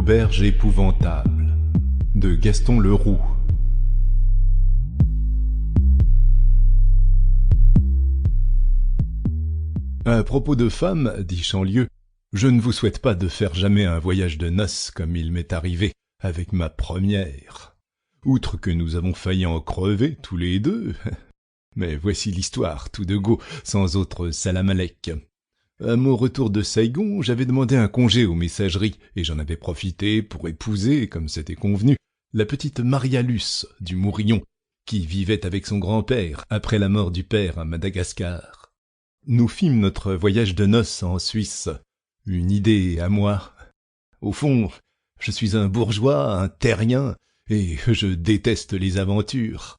L'auberge épouvantable de Gaston Leroux. À propos de femmes, dit Chanlieu, je ne vous souhaite pas de faire jamais un voyage de noces comme il m'est arrivé avec ma première. Outre que nous avons failli en crever tous les deux. Mais voici l'histoire, tout de go, sans autre salamalek. À mon retour de Saigon, j'avais demandé un congé aux messageries, et j'en avais profité pour épouser, comme c'était convenu, la petite Maria Luce du Mourillon, qui vivait avec son grand-père après la mort du père à Madagascar. Nous fîmes notre voyage de noces en Suisse. Une idée à moi. Au fond, je suis un bourgeois, un terrien, et je déteste les aventures.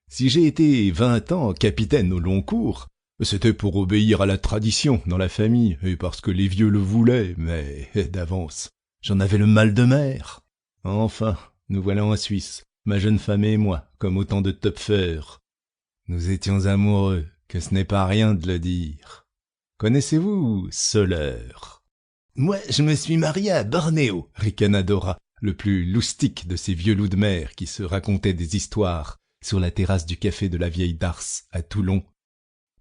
Si j'ai été 20 ans capitaine au long cours, c'était pour obéir à la tradition dans la famille, et parce que les vieux le voulaient, mais d'avance, j'en avais le mal de mer. Enfin, nous voilà en Suisse, ma jeune femme et moi, comme autant de Töpfer. Nous étions amoureux, que ce n'est pas rien de le dire. Connaissez-vous Soler? Moi, je me suis marié à Bornéo, ricana Dora, le plus loustique de ces vieux loups de mer qui se racontaient des histoires sur la terrasse du café de la Vieille Dars à Toulon.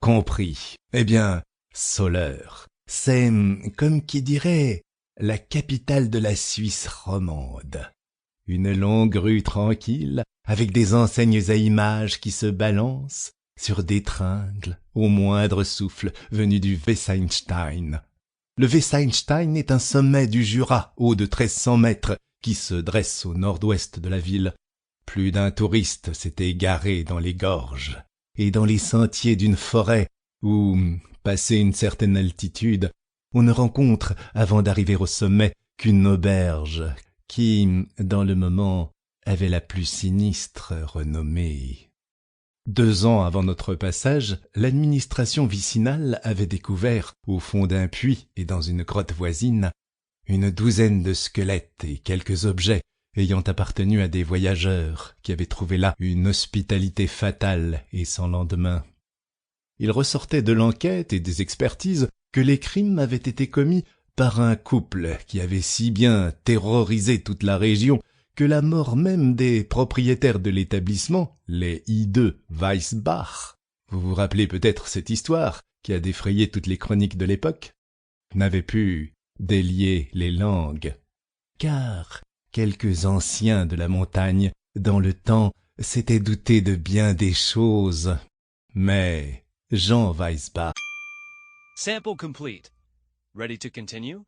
Compris. Eh bien, Soler, c'est, comme qui dirait, la capitale de la Suisse romande. Une longue rue tranquille, avec des enseignes à images qui se balancent sur des tringles au moindre souffle venu du Wesseinstein. Le Wesseinstein est un sommet du Jura, haut de 1300 mètres, qui se dresse au nord-ouest de la ville. Plus d'un touriste s'est égaré dans les gorges et dans les sentiers d'une forêt où, passé une certaine altitude, on ne rencontre, avant d'arriver au sommet, qu'une auberge qui, dans le moment, avait la plus sinistre renommée. 2 ans avant notre passage, l'administration vicinale avait découvert, au fond d'un puits et dans une grotte voisine, une douzaine de squelettes et quelques objets ayant appartenu à des voyageurs qui avaient trouvé là une hospitalité fatale et sans lendemain. Il ressortait de l'enquête et des expertises que les crimes avaient été commis par un couple qui avait si bien terrorisé toute la région que la mort même des propriétaires de l'établissement, les hideux Weissbach, vous vous rappelez peut-être cette histoire qui a défrayé toutes les chroniques de l'époque, n'avait pu délier les langues, car quelques anciens de la montagne, dans le temps, s'étaient doutés de bien des choses. Mais Jean Weissbach... Sample complete. Ready to continue?